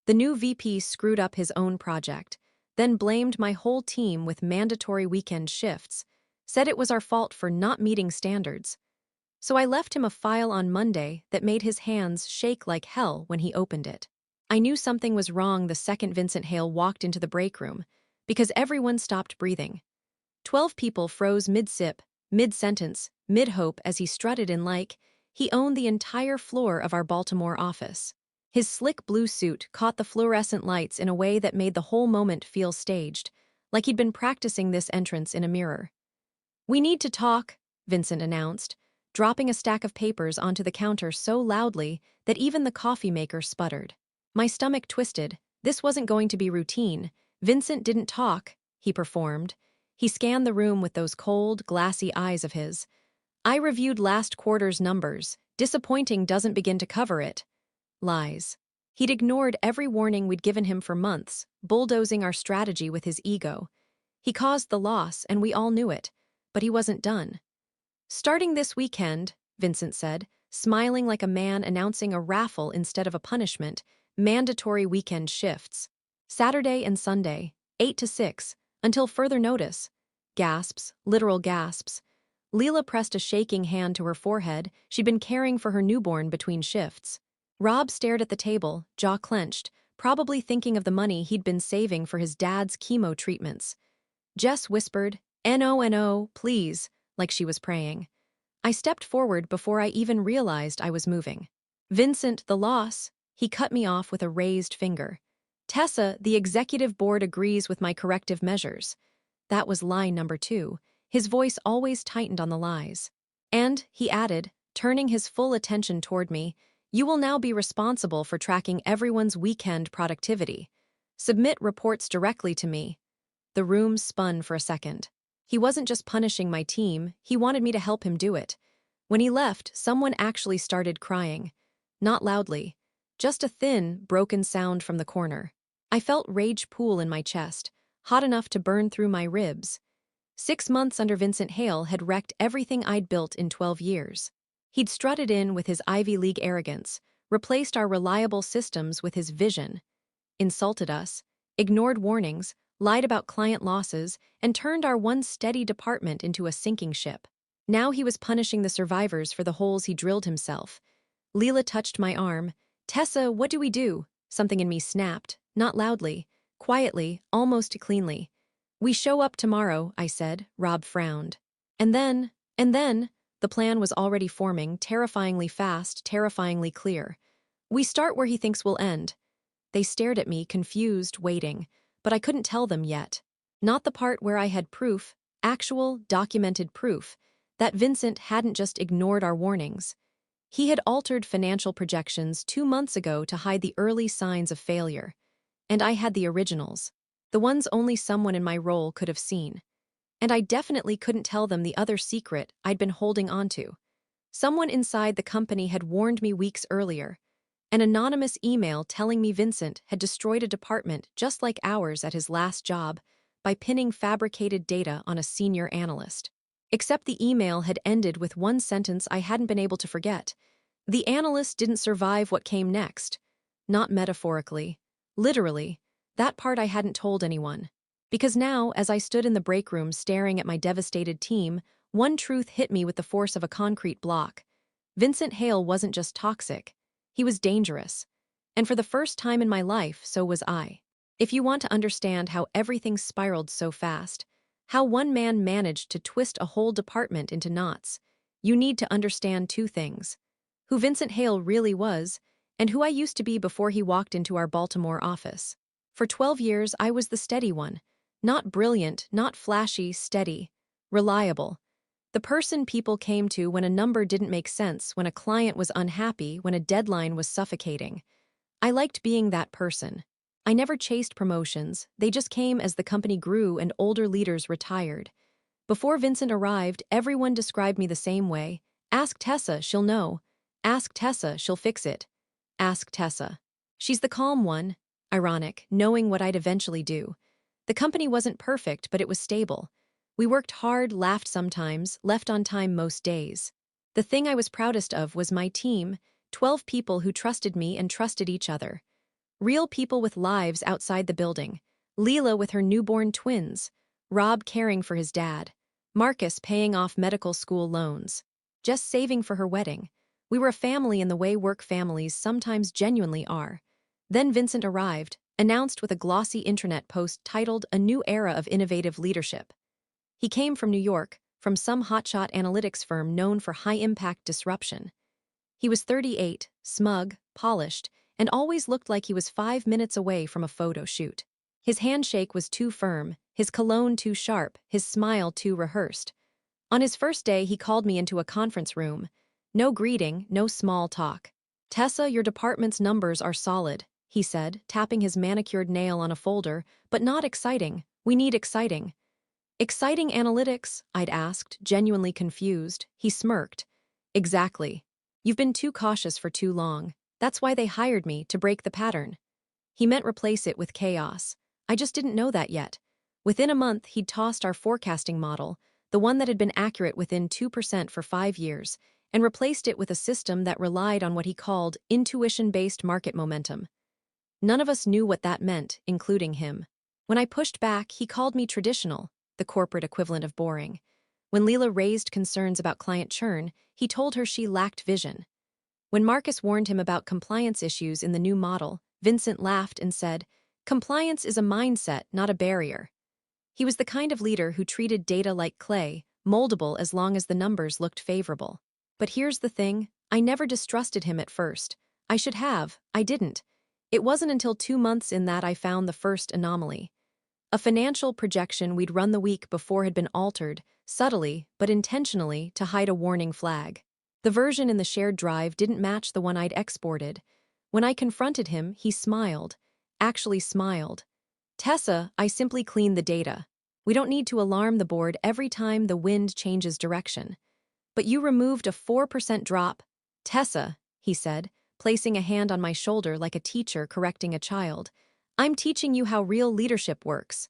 The new VP screwed up his own project, then blamed my whole team with mandatory weekend shifts, said it was our fault for not meeting standards. So I left him a file on Monday that made his hands shake like hell when he opened it. I knew something was wrong the second Vincent Hale walked into the break room, because everyone stopped breathing. 12 people froze mid-sip, mid-sentence, mid-hope as he strutted in like he owned the entire floor of our Baltimore office. His slick blue suit caught the fluorescent lights in a way that made the whole moment feel staged, like he'd been practicing this entrance in a mirror. "We need to talk," Vincent announced, dropping a stack of papers onto the counter so loudly that even the coffee maker sputtered. My stomach twisted. This wasn't going to be routine. Vincent didn't talk, he performed. He scanned the room with those cold, glassy eyes of his. "I reviewed last quarter's numbers. Disappointing doesn't begin to cover it." Lies. He'd ignored every warning we'd given him for months, bulldozing our strategy with his ego. He caused the loss, and we all knew it, but he wasn't done. "Starting this weekend," Vincent said, smiling like a man announcing a raffle instead of a punishment, mandatory weekend shifts. Saturday and Sunday, 8 to 6, until further notice. Gasps, literal gasps. Leela pressed a shaking hand to her forehead. She'd been caring for her newborn between shifts. Rob stared at the table, jaw clenched, probably thinking of the money he'd been saving for his dad's chemo treatments. Jess whispered, "No, please," like she was praying. I stepped forward before I even realized I was moving. "Vincent, the loss," he cut me off with a raised finger. "Tessa, the executive board agrees with my corrective measures." That was lie number 2. His voice always tightened on the lies. "And," he added, turning his full attention toward me, "you will now be responsible for tracking everyone's weekend productivity. Submit reports directly to me." The room spun for a second. He wasn't just punishing my team, he wanted me to help him do it. When he left, someone actually started crying. Not loudly. Just a thin, broken sound from the corner. I felt rage pool in my chest, hot enough to burn through my ribs. 6 months under Vincent Hale had wrecked everything I'd built in 12 years. He'd strutted in with his Ivy League arrogance, replaced our reliable systems with his vision, insulted us, ignored warnings, lied about client losses, and turned our once steady department into a sinking ship. Now he was punishing the survivors for the holes he drilled himself. Leela touched my arm. "Tessa, what do we do?" Something in me snapped, not loudly, quietly, almost cleanly. "We show up tomorrow," I said. Rob frowned. And then, the plan was already forming, terrifyingly fast, terrifyingly clear. "We start where he thinks we'll end." They stared at me, confused, waiting, but I couldn't tell them yet. Not the part where I had proof, actual, documented proof, that Vincent hadn't just ignored our warnings. He had altered financial projections 2 months ago to hide the early signs of failure. And I had the originals, the ones only someone in my role could have seen. And I definitely couldn't tell them the other secret I'd been holding onto. Someone inside the company had warned me weeks earlier. An anonymous email telling me Vincent had destroyed a department just like ours at his last job by pinning fabricated data on a senior analyst. Except the email had ended with one sentence I hadn't been able to forget. The analyst didn't survive what came next. Not metaphorically. Literally. That part I hadn't told anyone. Because now, as I stood in the break room staring at my devastated team, one truth hit me with the force of a concrete block. Vincent Hale wasn't just toxic. He was dangerous. And for the first time in my life, so was I. If you want to understand how everything spiraled so fast, how one man managed to twist a whole department into knots, you need to understand 2 things. Who Vincent Hale really was, and who I used to be before he walked into our Baltimore office. For 12 years, I was the steady one. Not brilliant, not flashy, steady. Reliable. The person people came to when a number didn't make sense, when a client was unhappy, when a deadline was suffocating. I liked being that person. I never chased promotions, they just came as the company grew and older leaders retired. Before Vincent arrived, everyone described me the same way. "Ask Tessa, she'll know. Ask Tessa, she'll fix it. Ask Tessa. She's the calm one." Ironic, knowing what I'd eventually do. The company wasn't perfect, but it was stable. We worked hard, laughed sometimes, left on time most days. The thing I was proudest of was my team, 12 people who trusted me and trusted each other. Real people with lives outside the building. Leela with her newborn twins. Rob caring for his dad. Marcus paying off medical school loans. Jess saving for her wedding. We were a family in the way work families sometimes genuinely are. Then Vincent arrived, announced with a glossy intranet post titled "A New Era of Innovative Leadership." He came from New York, from some hotshot analytics firm known for high-impact disruption. He was 38, smug, polished, and always looked like he was 5 minutes away from a photo shoot. His handshake was too firm, his cologne too sharp, his smile too rehearsed. On his first day, he called me into a conference room. No greeting, no small talk. "Tessa, your department's numbers are solid," he said, tapping his manicured nail on a folder, "but not exciting. We need exciting." "Exciting analytics?" I'd asked, genuinely confused. He smirked. "Exactly. You've been too cautious for too long. That's why they hired me, to break the pattern." He meant replace it with chaos. I just didn't know that yet. Within a month, he'd tossed our forecasting model, the one that had been accurate within 2% for 5 years, and replaced it with a system that relied on what he called intuition-based market momentum. None of us knew what that meant, including him. When I pushed back, he called me traditional, the corporate equivalent of boring. When Leela raised concerns about client churn, he told her she lacked vision. When Marcus warned him about compliance issues in the new model, Vincent laughed and said, "Compliance is a mindset, not a barrier." He was the kind of leader who treated data like clay, moldable as long as the numbers looked favorable. But here's the thing, I never distrusted him at first. I should have, I didn't. It wasn't until 2 months in that I found the first anomaly. A financial projection we'd run the week before had been altered, subtly but intentionally, to hide a warning flag. The version in the shared drive didn't match the one I'd exported. When I confronted him, he smiled. Actually smiled. "Tessa, I simply cleaned the data. We don't need to alarm the board every time the wind changes direction." "But you removed a 4% drop." "Tessa," he said, placing a hand on my shoulder like a teacher correcting a child, "I'm teaching you how real leadership works."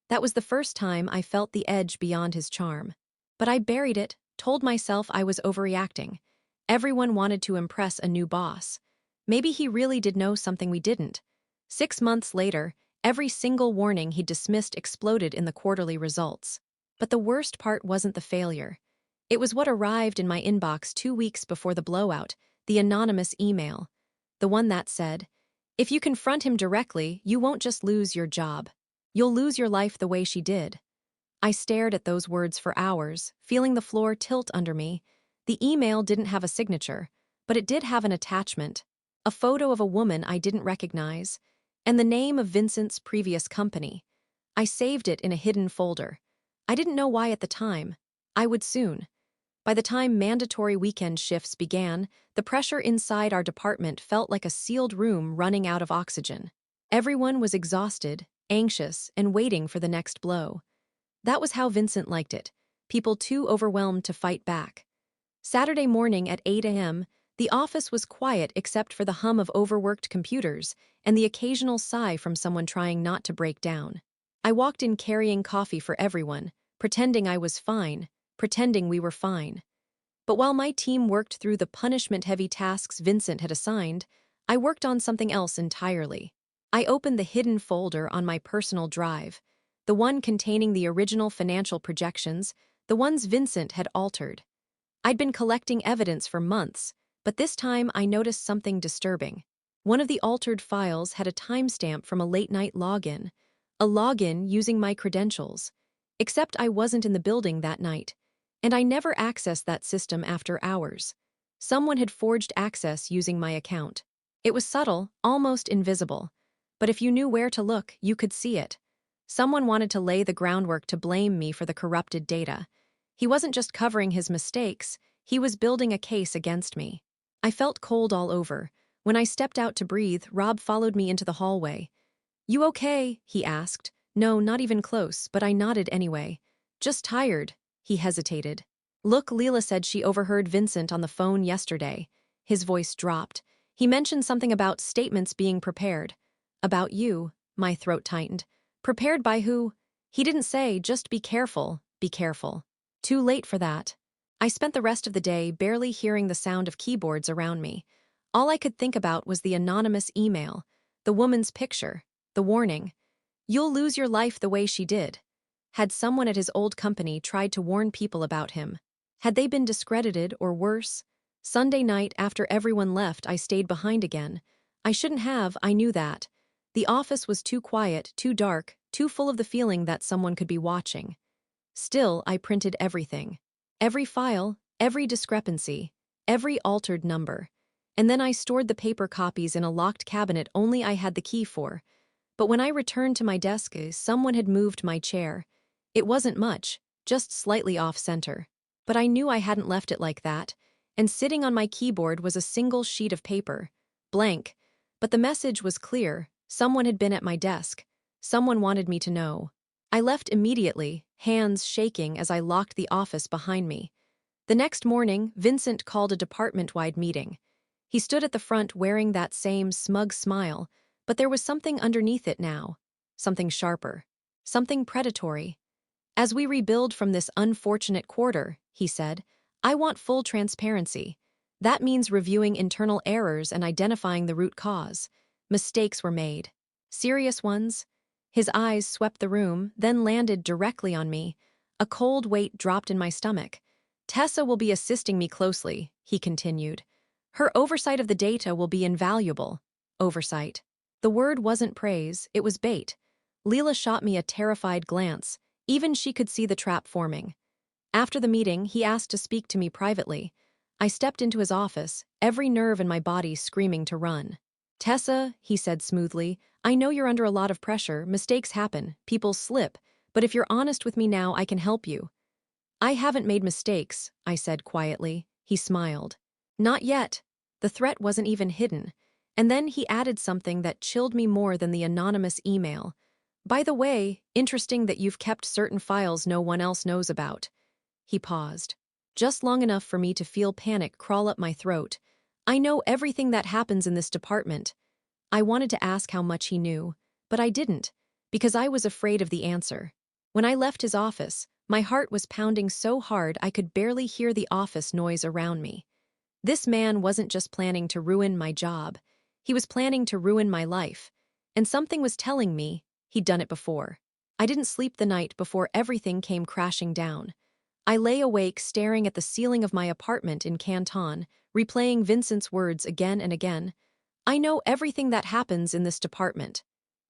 That was the first time I felt the edge beyond his charm. But I buried it, told myself I was overreacting. Everyone wanted to impress a new boss. Maybe he really did know something we didn't. 6 months later, every single warning he dismissed exploded in the quarterly results. But the worst part wasn't the failure. It was what arrived in my inbox 2 weeks before the blowout, the anonymous email. The one that said, "If you confront him directly, you won't just lose your job. You'll lose your life the way she did." I stared at those words for hours, feeling the floor tilt under me. The email didn't have a signature, but it did have an attachment. A photo of a woman I didn't recognize, and the name of Vincent's previous company. I saved it in a hidden folder. I didn't know why at the time. I would soon. By the time mandatory weekend shifts began, the pressure inside our department felt like a sealed room running out of oxygen. Everyone was exhausted, anxious, and waiting for the next blow. That was how Vincent liked it, people too overwhelmed to fight back. Saturday morning at 8 a.m., the office was quiet except for the hum of overworked computers and the occasional sigh from someone trying not to break down. I walked in carrying coffee for everyone, pretending I was fine, pretending we were fine. But while my team worked through the punishment-heavy tasks Vincent had assigned, I worked on something else entirely. I opened the hidden folder on my personal drive, the one containing the original financial projections, the ones Vincent had altered. I'd been collecting evidence for months, but this time I noticed something disturbing. One of the altered files had a timestamp from a late-night login, a login using my credentials. Except I wasn't in the building that night, and I never accessed that system after hours. Someone had forged access using my account. It was subtle, almost invisible, but if you knew where to look, you could see it. Someone wanted to lay the groundwork to blame me for the corrupted data. He wasn't just covering his mistakes, he was building a case against me. I felt cold all over. When I stepped out to breathe, Rob followed me into the hallway. "You okay?" he asked. No, not even close, but I nodded anyway. "Just tired." He hesitated. "Look, Leela said she overheard Vincent on the phone yesterday." His voice dropped. "He mentioned something about statements being prepared." "About you." My throat tightened. "Prepared by who?" "He didn't say, just be careful, be careful." Too late for that. I spent the rest of the day barely hearing the sound of keyboards around me. All I could think about was the anonymous email, The woman's picture. The warning. You'll lose your life the way she did. Had someone at his old company tried to warn people about him? Had they been discredited or worse? Sunday night, after everyone left, I stayed behind again. I shouldn't have, I knew that. The office was too quiet, too dark, too full of the feeling that someone could be watching. Still, I printed everything. Every file, every discrepancy, every altered number. And then I stored the paper copies in a locked cabinet only I had the key for. But when I returned to my desk, someone had moved my chair. It wasn't much, just slightly off-center. But I knew I hadn't left it like that, and sitting on my keyboard was a single sheet of paper. Blank. But the message was clear. Someone had been at my desk. Someone wanted me to know. I left immediately, hands shaking as I locked the office behind me. The next morning, Vincent called a department-wide meeting. He stood at the front wearing that same smug smile, but there was something underneath it now. Something sharper. Something predatory. As we rebuild from this unfortunate quarter, he said, I want full transparency. That means reviewing internal errors and identifying the root cause. Mistakes were made. Serious ones. His eyes swept the room, then landed directly on me. A cold weight dropped in my stomach. Tessa will be assisting me closely, he continued. Her oversight of the data will be invaluable. Oversight. The word wasn't praise, it was bait. Leela shot me a terrified glance. Even she could see the trap forming. After the meeting, he asked to speak to me privately. I stepped into his office, every nerve in my body screaming to run. Tessa, he said smoothly, I know you're under a lot of pressure, mistakes happen, people slip, but if you're honest with me now, I can help you. I haven't made mistakes, I said quietly. He smiled. Not yet. The threat wasn't even hidden. And then he added something that chilled me more than the anonymous email. By the way, interesting that you've kept certain files no one else knows about. He paused. Just long enough for me to feel panic crawl up my throat. I know everything that happens in this department. I wanted to ask how much he knew, but I didn't, because I was afraid of the answer. When I left his office, my heart was pounding so hard I could barely hear the office noise around me. This man wasn't just planning to ruin my job. He was planning to ruin my life. And something was telling me he'd done it before. I didn't sleep the night before everything came crashing down. I lay awake staring at the ceiling of my apartment in Canton, replaying Vincent's words again and again. I know everything that happens in this department.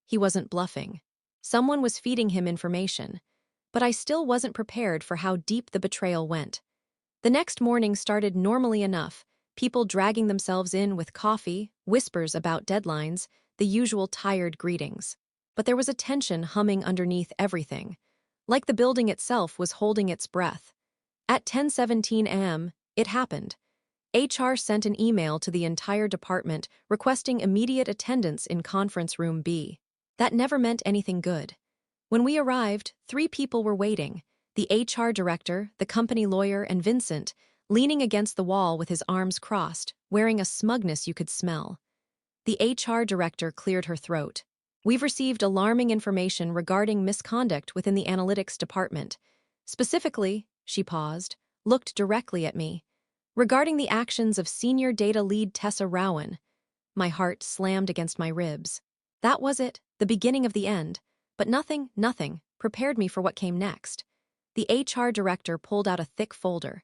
He wasn't bluffing. Someone was feeding him information. But I still wasn't prepared for how deep the betrayal went. The next morning started normally enough, people dragging themselves in with coffee, whispers about deadlines, the usual tired greetings. But there was a tension humming underneath everything. Like the building itself was holding its breath. At 10:17 a.m., it happened. HR sent an email to the entire department requesting immediate attendance in conference room B. That never meant anything good. When we arrived, 3 people were waiting, the HR director, the company lawyer, and Vincent, leaning against the wall with his arms crossed, wearing a smugness you could smell. The HR director cleared her throat. We've received alarming information regarding misconduct within the analytics department. Specifically, she paused, looked directly at me. Regarding the actions of senior data lead Tessa Rowan. My heart slammed against my ribs. That was it, the beginning of the end. But nothing, prepared me for what came next. The HR director pulled out a thick folder.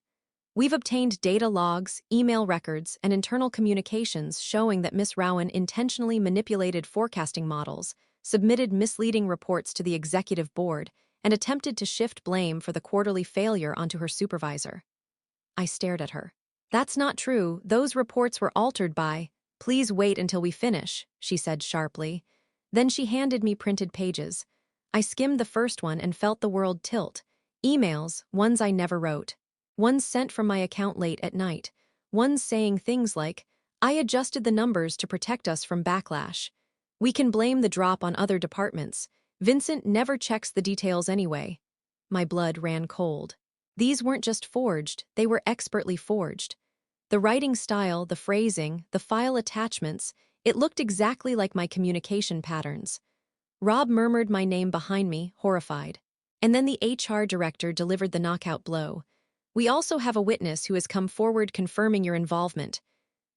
We've obtained data logs, email records, and internal communications showing that Miss Rowan intentionally manipulated forecasting models, submitted misleading reports to the executive board, and attempted to shift blame for the quarterly failure onto her supervisor. I stared at her. That's not true. Those reports were altered by, please wait until we finish, she said sharply. Then she handed me printed pages. I skimmed the first one and felt the world tilt. Emails, ones I never wrote. Ones sent from my account late at night. Ones saying things like, I adjusted the numbers to protect us from backlash. We can blame the drop on other departments. Vincent never checks the details anyway. My blood ran cold. These weren't just forged, they were expertly forged. The writing style, the phrasing, the file attachments, it looked exactly like my communication patterns. Rob murmured my name behind me, horrified. And then the HR director delivered the knockout blow. We also have a witness who has come forward confirming your involvement.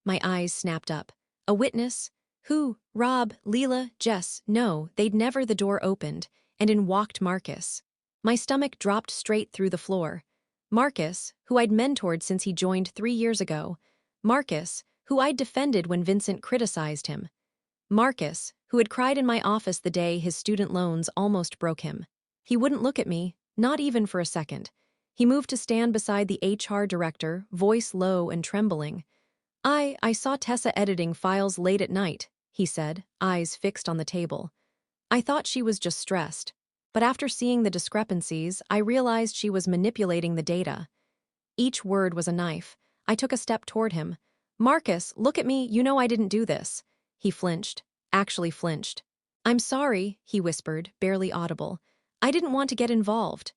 My eyes snapped up. A witness? Who? Rob, Leela, Jess? No, they'd never. The door opened, and in walked Marcus. My stomach dropped straight through the floor. Marcus, who I'd mentored since he joined 3 years ago. Marcus, who I'd defended when Vincent criticized him. Marcus, who had cried in my office the day his student loans almost broke him. He wouldn't look at me, not even for a second. He moved to stand beside the HR director, voice low and trembling. I saw Tessa editing files late at night, he said, eyes fixed on the table. I thought she was just stressed. But after seeing the discrepancies, I realized she was manipulating the data. Each word was a knife. I took a step toward him. Marcus, look at me, you know I didn't do this. He flinched. Actually flinched. I'm sorry, he whispered, barely audible. I didn't want to get involved.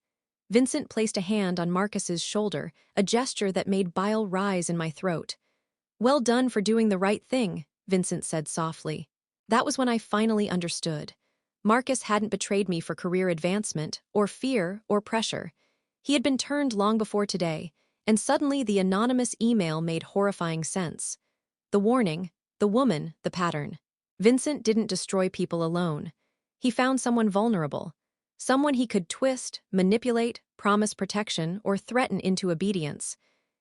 Vincent placed a hand on Marcus's shoulder, a gesture that made bile rise in my throat. Well done for doing the right thing, Vincent said softly. That was when I finally understood. Marcus hadn't betrayed me for career advancement, or fear, or pressure. He had been turned long before today, and suddenly the anonymous email made horrifying sense. The warning, the woman, the pattern. Vincent didn't destroy people alone. He found someone vulnerable. Someone he could twist, manipulate, promise protection, or threaten into obedience.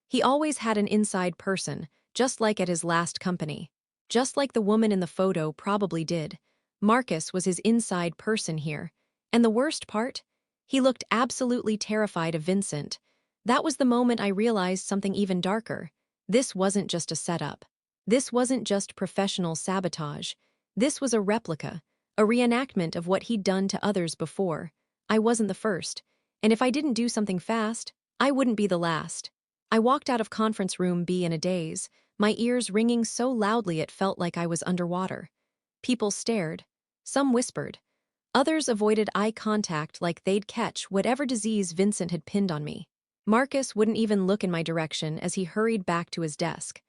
He always had an inside person, just like at his last company. Just like the woman in the photo probably did. Marcus was his inside person here. And the worst part? He looked absolutely terrified of Vincent. That was the moment I realized something even darker. This wasn't just a setup. This wasn't just professional sabotage. This was a replica, a reenactment of what he'd done to others before. I wasn't the first. And if I didn't do something fast, I wouldn't be the last. I walked out of conference room B in a daze, my ears ringing so loudly it felt like I was underwater. People stared. Some whispered. Others avoided eye contact like they'd catch whatever disease Vincent had pinned on me. Marcus wouldn't even look in my direction as he hurried back to his desk.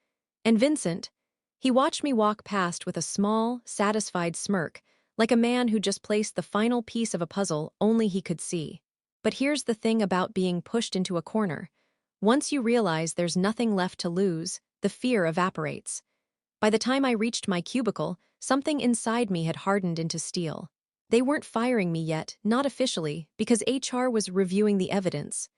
And Vincent? He watched me walk past with a small, satisfied smirk, like a man who just placed the final piece of a puzzle only he could see. But here's the thing about being pushed into a corner. Once you realize there's nothing left to lose, the fear evaporates. By the time I reached my cubicle, something inside me had hardened into steel. They weren't firing me yet, not officially, because HR was reviewing the evidence.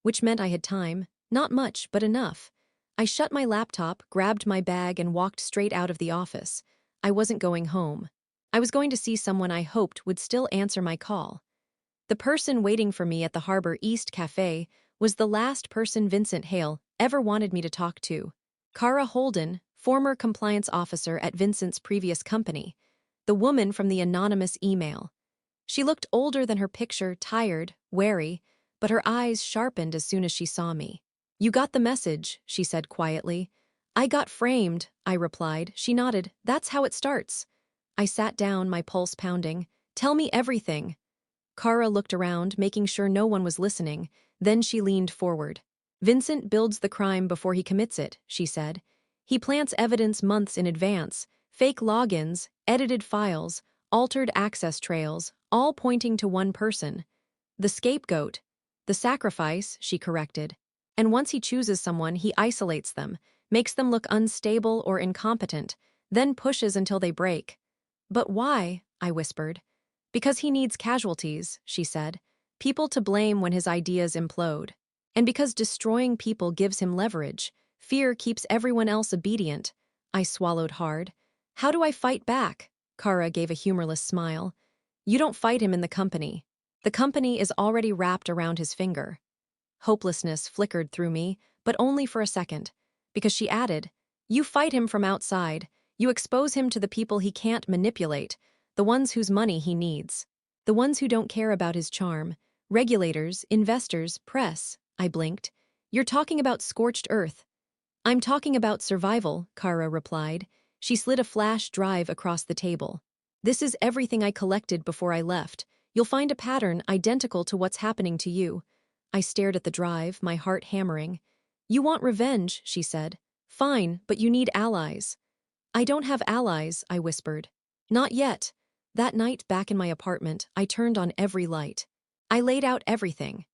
Which meant I had time, not much, but enough. I shut my laptop, grabbed my bag, and walked straight out of the office. I wasn't going home. I was going to see someone I hoped would still answer my call. The person waiting for me at the Harbor East Cafe was the last person Vincent Hale ever wanted me to talk to. Cara Holden, former compliance officer at Vincent's previous company. The woman from the anonymous email. She looked older than her picture, tired, wary, but her eyes sharpened as soon as she saw me. You got the message, she said quietly. I got framed, I replied. She nodded. That's how it starts. I sat down, my pulse pounding. Tell me everything. Cara looked around, making sure no one was listening. Then she leaned forward. Vincent builds the crime before he commits it, she said. He plants evidence months in advance, fake logins, edited files, altered access trails, all pointing to one person. The scapegoat. The sacrifice, she corrected. And once he chooses someone, he isolates them, makes them look unstable or incompetent, then pushes until they break. But why? I whispered. Because he needs casualties, she said. People to blame when his ideas implode. And because destroying people gives him leverage. Fear keeps everyone else obedient. I swallowed hard. How do I fight back? Cara gave a humorless smile. You don't fight him in the company. The company is already wrapped around his finger. Hopelessness flickered through me, but only for a second. Because she added, you fight him from outside. You expose him to the people he can't manipulate, the ones whose money he needs. The ones who don't care about his charm. Regulators, investors, press. I blinked. You're talking about scorched earth. I'm talking about survival, Cara replied. She slid a flash drive across the table. This is everything I collected before I left. You'll find a pattern identical to what's happening to you. I stared at the drive, my heart hammering. You want revenge, she said. Fine, but you need allies. I don't have allies, I whispered. Not yet. That night back in my apartment, I turned on every light. I laid out everything.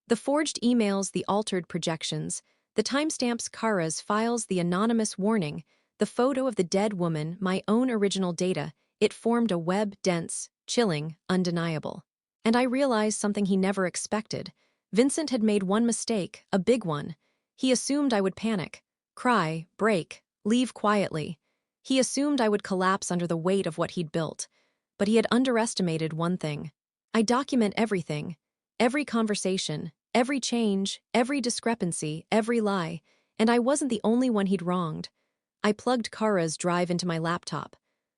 The forged emails, the altered projections, the timestamps, Cara's files, the anonymous warning, The photo of the dead woman, my own original data, it formed a web dense, chilling, undeniable. And I realized something he never expected. Vincent had made one mistake, a big one. He assumed I would panic, cry, break, leave quietly. He assumed I would collapse under the weight of what he'd built. But he had underestimated one thing. I document everything, every conversation, every change, every discrepancy, every lie, and I wasn't the only one he'd wronged. I plugged Kara's drive into my laptop.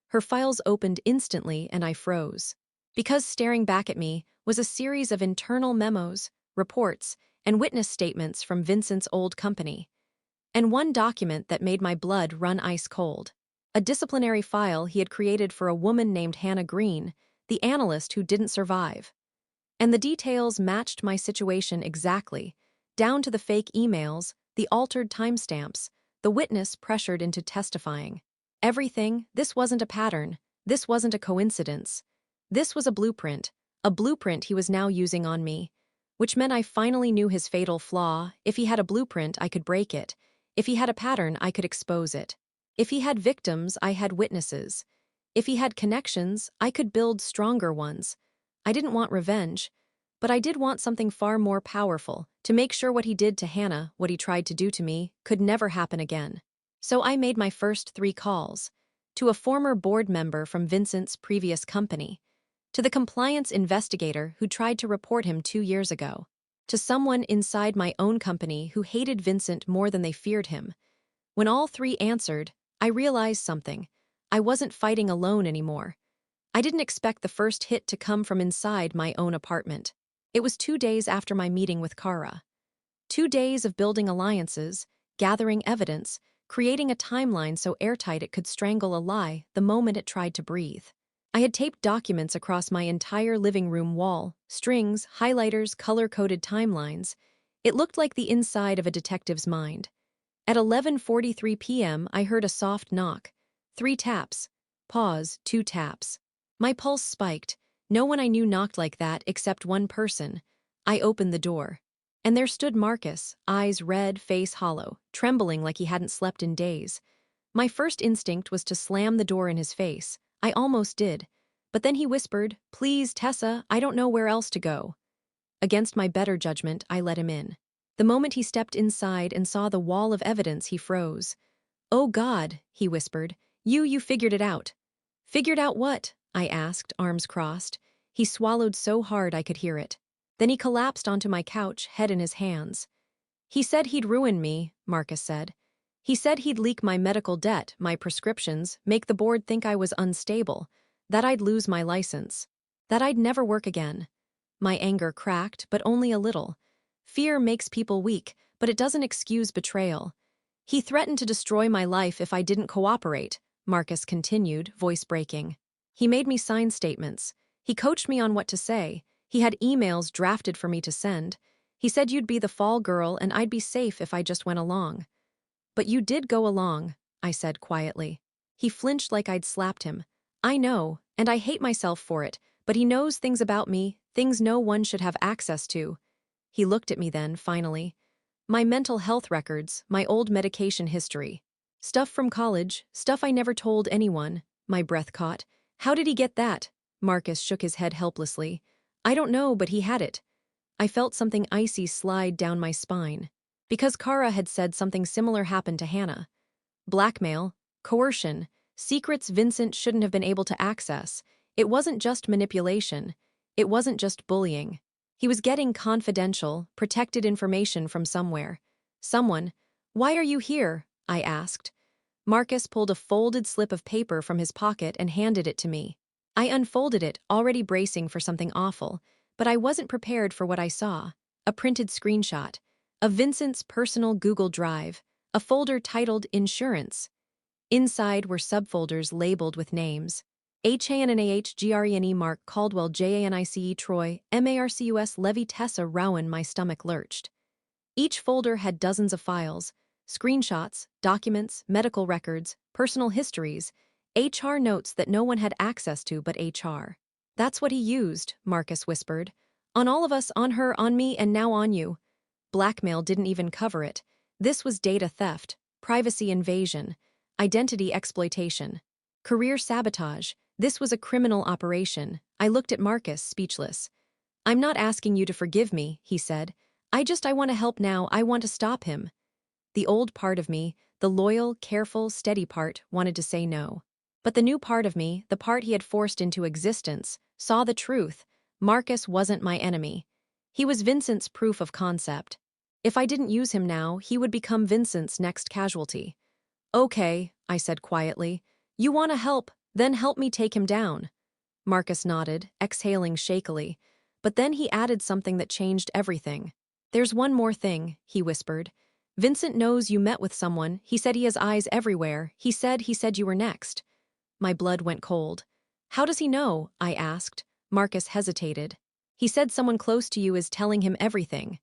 Her files opened instantly and I froze. Because staring back at me was a series of internal memos, reports, and witness statements from Vincent's old company. And one document that made my blood run ice cold. A disciplinary file he had created for a woman named Hannah Green, the analyst who didn't survive. And the details matched my situation exactly, down to the fake emails, the altered timestamps, the witness pressured into testifying. Everything, this wasn't a pattern, this wasn't a coincidence. This was a blueprint he was now using on me, which meant I finally knew his fatal flaw. If he had a blueprint, I could break it. If he had a pattern, I could expose it. If he had victims, I had witnesses. If he had connections, I could build stronger ones. I didn't want revenge, but I did want something far more powerful, to make sure what he did to Hannah, what he tried to do to me, could never happen again. So I made my first 3 calls. To a former board member from Vincent's previous company. To the compliance investigator who tried to report him 2 years ago. To someone inside my own company who hated Vincent more than they feared him. When all 3 answered, I realized something. I wasn't fighting alone anymore. I didn't expect the first hit to come from inside my own apartment. It was 2 days after my meeting with Kara. 2 days of building alliances, gathering evidence, creating a timeline so airtight it could strangle a lie the moment it tried to breathe. I had taped documents across my entire living room wall, strings, highlighters, color-coded timelines. It looked like the inside of a detective's mind. At 11:43 p.m., I heard a soft knock. 3 taps. Pause, 2 taps. My pulse spiked. No one I knew knocked like that except one person. I opened the door. And there stood Marcus, eyes red, face hollow, trembling like he hadn't slept in days. My first instinct was to slam the door in his face. I almost did. But then he whispered, "Please, Tessa, I don't know where else to go." Against my better judgment, I let him in. The moment he stepped inside and saw the wall of evidence, he froze. "Oh God," he whispered, you figured it out." "Figured out what?" I asked, arms crossed. He swallowed so hard I could hear it. Then he collapsed onto my couch, head in his hands. "He said he'd ruin me," Marcus said. "He said he'd leak my medical debt, my prescriptions, make the board think I was unstable, that I'd lose my license, that I'd never work again." My anger cracked, but only a little. Fear makes people weak, but it doesn't excuse betrayal. "He threatened to destroy my life if I didn't cooperate," Marcus continued, voice breaking. "He made me sign statements. He coached me on what to say. He had emails drafted for me to send. He said you'd be the fall girl and I'd be safe if I just went along." "But you did go along," I said quietly. He flinched like I'd slapped him. "I know, and I hate myself for it, but he knows things about me, things no one should have access to." He looked at me then, finally. "My mental health records, my old medication history. Stuff from college, stuff I never told anyone." My breath caught. "How did he get that?" Marcus shook his head helplessly. "I don't know, but he had it." I felt something icy slide down my spine. Because Kara had said something similar happened to Hannah. Blackmail, coercion, secrets Vincent shouldn't have been able to access. It wasn't just manipulation. It wasn't just bullying. He was getting confidential, protected information from somewhere. Someone. "Why are you here?" I asked. Marcus pulled a folded slip of paper from his pocket and handed it to me. I unfolded it, already bracing for something awful, but I wasn't prepared for what I saw. A printed screenshot of Vincent's personal Google Drive, a folder titled Insurance. Inside were subfolders labeled with names. HANNAHGRENE Mark Caldwell JANICE Troy MARCUS Levy Tessa Rowan. My stomach lurched. Each folder had dozens of files, screenshots, documents, medical records, personal histories, HR notes that no one had access to but HR. "That's what he used," Marcus whispered. "On all of us, on her, on me, and now on you." Blackmail didn't even cover it. This was data theft, privacy invasion. Identity exploitation. Career sabotage. This was a criminal operation. I looked at Marcus, speechless. I'm not asking you to forgive me, he said. I want to help now. I want to stop him. The old part of me, the loyal, careful, steady part, wanted to say no. But the new part of me, the part he had forced into existence, saw the truth. Marcus wasn't my enemy. He was Vincent's proof of concept. If I didn't use him now, he would become Vincent's next casualty. Okay, I said quietly. You want to help, then help me take him down. Marcus nodded, exhaling shakily. But then he added something that changed everything. There's one more thing, he whispered. Vincent knows you met with someone. He said he has eyes everywhere. He said you were next. My blood went cold. How does he know? I asked. Marcus hesitated. He said someone close to you is telling him everything.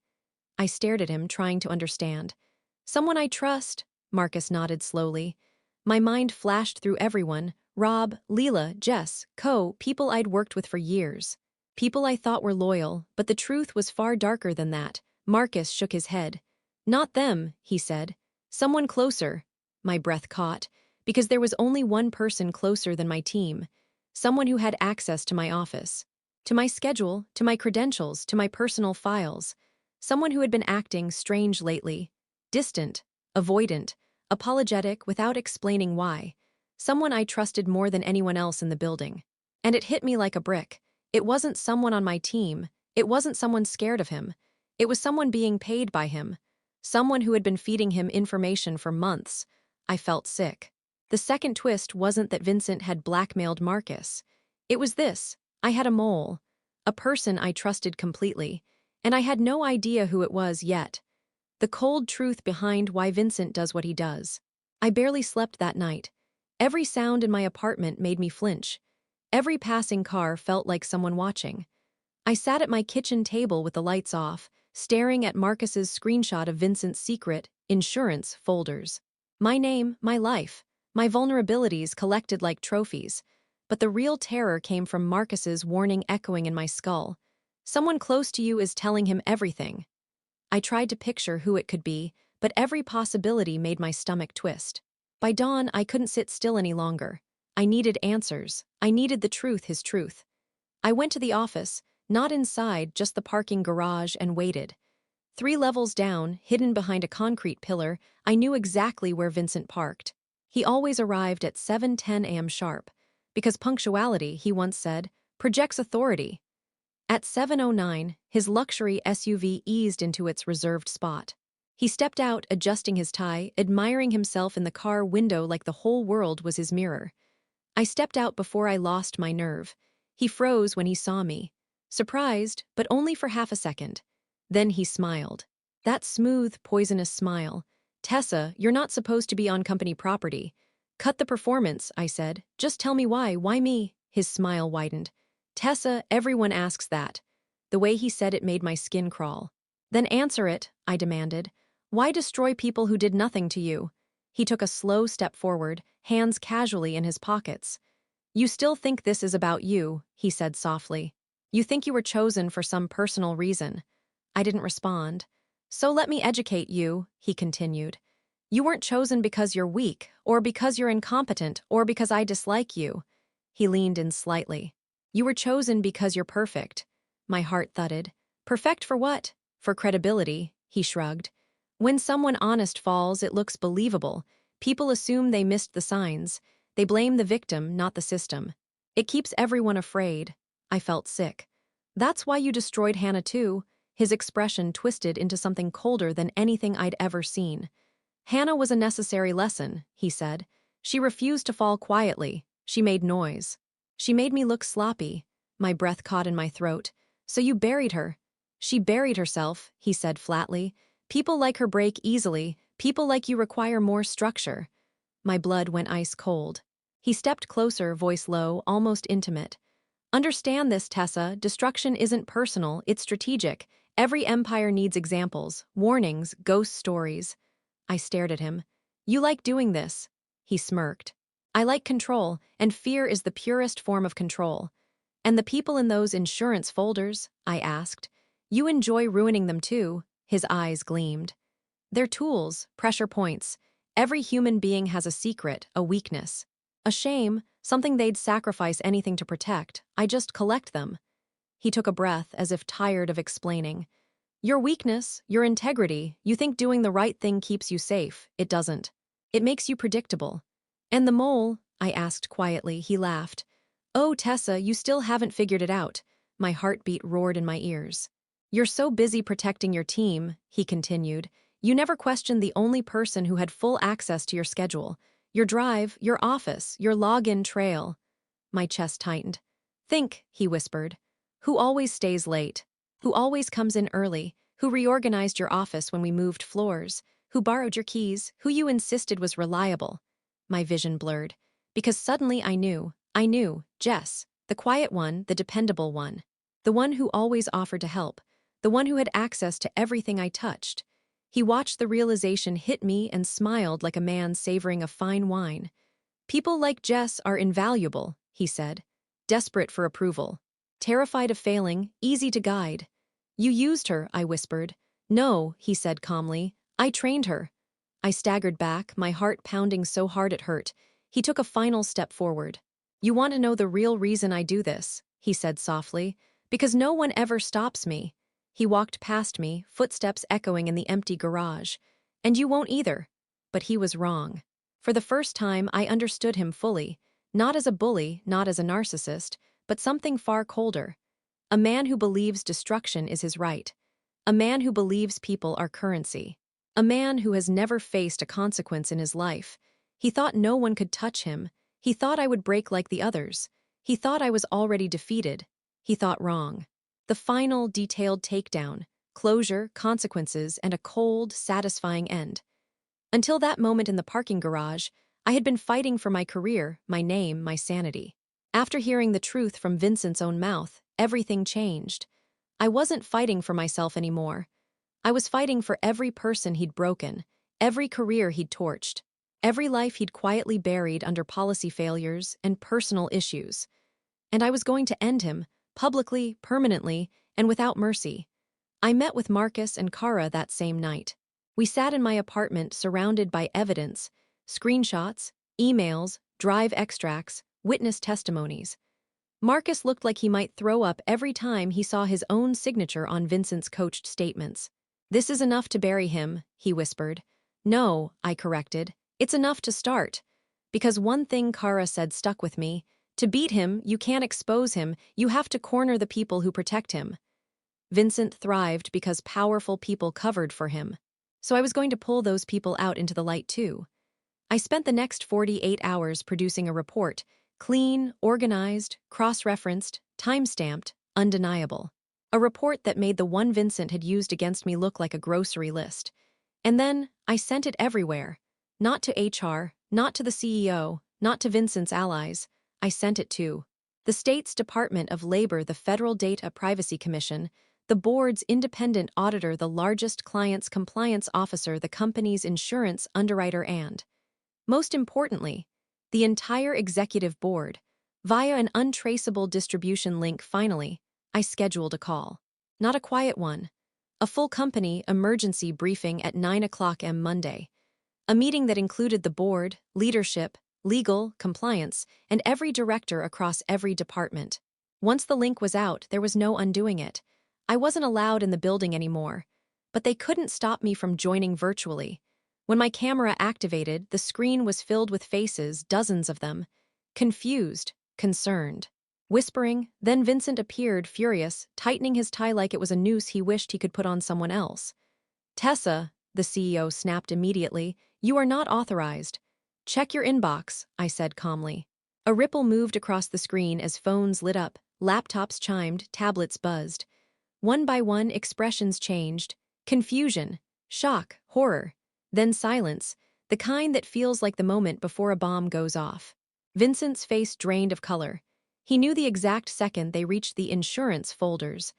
I stared at him, trying to understand. Someone I trust, Marcus nodded slowly. My mind flashed through everyone. Rob, Leela, Jess, people I'd worked with for years. People I thought were loyal, but the truth was far darker than that. Marcus shook his head. Not them, he said. Someone closer. My breath caught, because there was only one person closer than my team. Someone who had access to my office. To my schedule, to my credentials, to my personal files. Someone who had been acting strange lately. Distant, avoidant, apologetic without explaining why. Someone I trusted more than anyone else in the building. And it hit me like a brick. It wasn't someone on my team. It wasn't someone scared of him. It was someone being paid by him. Someone who had been feeding him information for months. I felt sick. The second twist wasn't that Vincent had blackmailed Marcus. It was this. I had a mole. A person I trusted completely. And I had no idea who it was yet. The cold truth behind why Vincent does what he does. I barely slept that night. Every sound in my apartment made me flinch. Every passing car felt like someone watching. I sat at my kitchen table with the lights off, staring at Marcus's screenshot of Vincent's secret insurance folders. My name, my life, my vulnerabilities collected like trophies. But the real terror came from Marcus's warning echoing in my skull. Someone close to you is telling him everything. I tried to picture who it could be, but every possibility made my stomach twist. By dawn, I couldn't sit still any longer. I needed answers. I needed the truth, his truth. I went to the office, not inside, just the parking garage, and waited. 3 levels down, hidden behind a concrete pillar, I knew exactly where Vincent parked. He always arrived at 7:10 a.m. sharp. Because punctuality, he once said, projects authority. At 7:09, his luxury SUV eased into its reserved spot. He stepped out, adjusting his tie, admiring himself in the car window like the whole world was his mirror. I stepped out before I lost my nerve. He froze when he saw me. Surprised, but only for half a second. Then he smiled. That smooth, poisonous smile. Tessa, you're not supposed to be on company property. Cut the performance, I said. Just tell me why. Why me? His smile widened. Tessa, everyone asks that. The way he said it made my skin crawl. Then answer it, I demanded. Why destroy people who did nothing to you? He took a slow step forward, hands casually in his pockets. You still think this is about you, he said softly. You think you were chosen for some personal reason. I didn't respond. So let me educate you, he continued. You weren't chosen because you're weak, or because you're incompetent, or because I dislike you. He leaned in slightly. You were chosen because you're perfect. My heart thudded. Perfect for what? For credibility, he shrugged. When someone honest falls, it looks believable. People assume they missed the signs. They blame the victim, not the system. It keeps everyone afraid. I felt sick. That's why you destroyed Hannah too. His expression twisted into something colder than anything I'd ever seen. Hannah was a necessary lesson, he said. She refused to fall quietly. She made noise. She made me look sloppy. My breath caught in my throat. So you buried her. She buried herself, he said flatly. People like her break easily. People like you require more structure. My blood went ice cold. He stepped closer, voice low, almost intimate. Understand this, Tessa. Destruction isn't personal, it's strategic. Every empire needs examples, warnings, ghost stories. I stared at him. You like doing this. He smirked. I like control, and fear is the purest form of control. And the people in those insurance folders? I asked. You enjoy ruining them too. His eyes gleamed. They're tools, pressure points. Every human being has a secret, a weakness. A shame, something they'd sacrifice anything to protect. I just collect them. He took a breath, as if tired of explaining. Your weakness, your integrity, you think doing the right thing keeps you safe. It doesn't. It makes you predictable. And the mole? I asked quietly. He laughed. Oh, Tessa, you still haven't figured it out. My heartbeat roared in my ears. You're so busy protecting your team, he continued. You never questioned the only person who had full access to your schedule, your drive, your office, your login trail. My chest tightened. Think, he whispered. Who always stays late? Who always comes in early? Who reorganized your office when we moved floors? Who borrowed your keys? Who you insisted was reliable? My vision blurred. Because suddenly I knew, Jess, the quiet one, the dependable one. The one who always offered to help. The one who had access to everything I touched. He watched the realization hit me and smiled like a man savoring a fine wine. People like Jess are invaluable, he said. Desperate for approval. Terrified of failing, easy to guide. You used her, I whispered. No, he said calmly. I trained her. I staggered back, my heart pounding so hard it hurt. He took a final step forward. You want to know the real reason I do this, he said softly. Because no one ever stops me. He walked past me, footsteps echoing in the empty garage. And you won't either. But he was wrong. For the first time, I understood him fully. Not as a bully, not as a narcissist, but something far colder. A man who believes destruction is his right. A man who believes people are currency. A man who has never faced a consequence in his life. He thought no one could touch him. He thought I would break like the others. He thought I was already defeated. He thought wrong. The final, detailed takedown, closure, consequences, and a cold, satisfying end. Until that moment in the parking garage, I had been fighting for my career, my name, my sanity. After hearing the truth from Vincent's own mouth, everything changed. I wasn't fighting for myself anymore. I was fighting for every person he'd broken, every career he'd torched, every life he'd quietly buried under policy failures and personal issues. And I was going to end him, publicly, permanently, and without mercy. I met with Marcus and Kara that same night. We sat in my apartment surrounded by evidence, screenshots, emails, drive extracts, witness testimonies. Marcus looked like he might throw up every time he saw his own signature on Vincent's coached statements. This is enough to bury him, he whispered. No, I corrected. It's enough to start. Because one thing Kara said stuck with me. To beat him, you can't expose him, you have to corner the people who protect him. Vincent thrived because powerful people covered for him. So I was going to pull those people out into the light too. I spent the next 48 hours producing a report, clean, organized, cross-referenced, time-stamped, undeniable. A report that made the one Vincent had used against me look like a grocery list. And then, I sent it everywhere. Not to HR, not to the CEO, not to Vincent's allies. I sent it to the state's Department of Labor, the Federal Data Privacy Commission, the board's independent auditor, the largest client's compliance officer, the company's insurance underwriter, and, most importantly, the entire executive board. Via an untraceable distribution link, finally, I scheduled a call. Not a quiet one. A full company emergency briefing at 9 o'clock m. Monday. A meeting that included the board, leadership, legal, compliance, and every director across every department. Once the link was out, there was no undoing it. I wasn't allowed in the building anymore. But they couldn't stop me from joining virtually. When my camera activated, the screen was filled with faces, dozens of them. Confused, concerned, whispering. Then Vincent appeared, furious, tightening his tie like it was a noose he wished he could put on someone else. Tessa, the CEO snapped immediately, you are not authorized. Check your inbox, I said calmly. A ripple moved across the screen as phones lit up, laptops chimed, tablets buzzed. One by one, expressions changed. Confusion, shock, horror. Then silence, the kind that feels like the moment before a bomb goes off. Vincent's face drained of color. He knew the exact second they reached the insurance folders.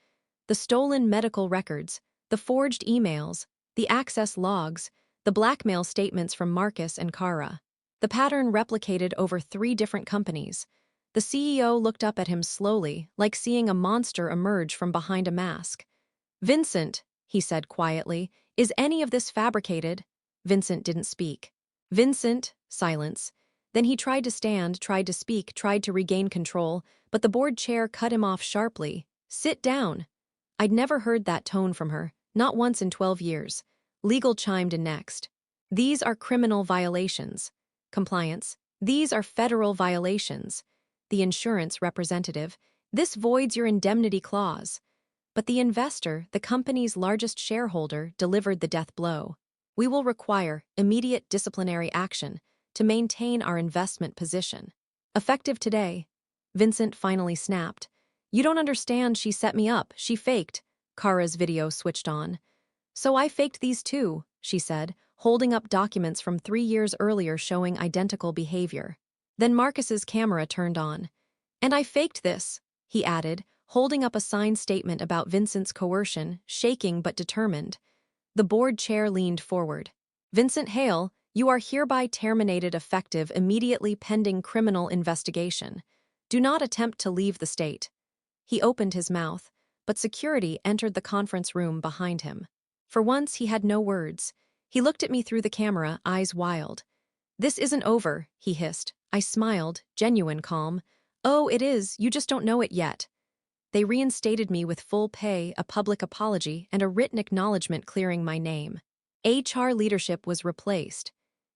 The stolen medical records, the forged emails, the access logs, the blackmail statements from Marcus and Kara. The pattern replicated over 3 different companies. The CEO looked up at him slowly, like seeing a monster emerge from behind a mask. Vincent, he said quietly, is any of this fabricated? Vincent didn't speak. Vincent, silence. Then he tried to stand, tried to speak, tried to regain control, but the board chair cut him off sharply. Sit down. I'd never heard that tone from her, not once in 12 years. Legal chimed in next. These are criminal violations. Compliance. These are federal violations. The insurance representative. This voids your indemnity clause. But the investor, the company's largest shareholder, delivered the death blow. We will require immediate disciplinary action to maintain our investment position. Effective today. Vincent finally snapped. You don't understand, she set me up, she faked. Kara's video switched on. So I faked these too, she said, holding up documents from 3 years earlier showing identical behavior. Then Marcus's camera turned on. And I faked this, he added, holding up a signed statement about Vincent's coercion, shaking but determined. The board chair leaned forward. Vincent Hale, you are hereby terminated effective immediately pending criminal investigation. Do not attempt to leave the state. He opened his mouth, but security entered the conference room behind him. For once, he had no words. He looked at me through the camera, eyes wild. This isn't over, he hissed. I smiled, genuine calm. Oh, it is, you just don't know it yet. They reinstated me with full pay, a public apology, and a written acknowledgement clearing my name. HR leadership was replaced.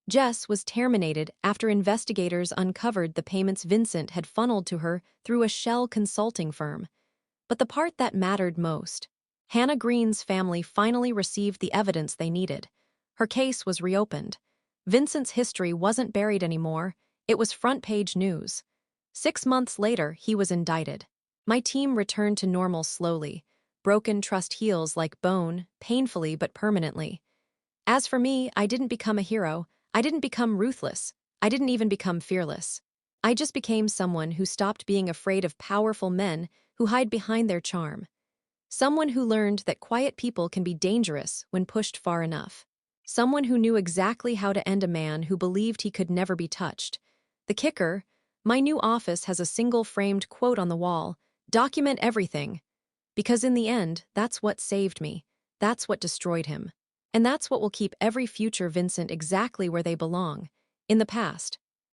Jess was terminated after investigators uncovered the payments Vincent had funneled to her through a shell consulting firm. But the part that mattered most, Hannah Green's family finally received the evidence they needed. Her case was reopened. Vincent's history wasn't buried anymore, it was front-page news. 6 months later, he was indicted. My team returned to normal slowly. Broken trust heals like bone, painfully but permanently. As for me, I didn't become a hero. I didn't become ruthless. I didn't even become fearless. I just became someone who stopped being afraid of powerful men who hide behind their charm. Someone who learned that quiet people can be dangerous when pushed far enough. Someone who knew exactly how to end a man who believed he could never be touched. The kicker, my new office has a single framed quote on the wall, document everything. Because in the end, that's what saved me. That's what destroyed him. And that's what will keep every future Vincent exactly where they belong, in the past.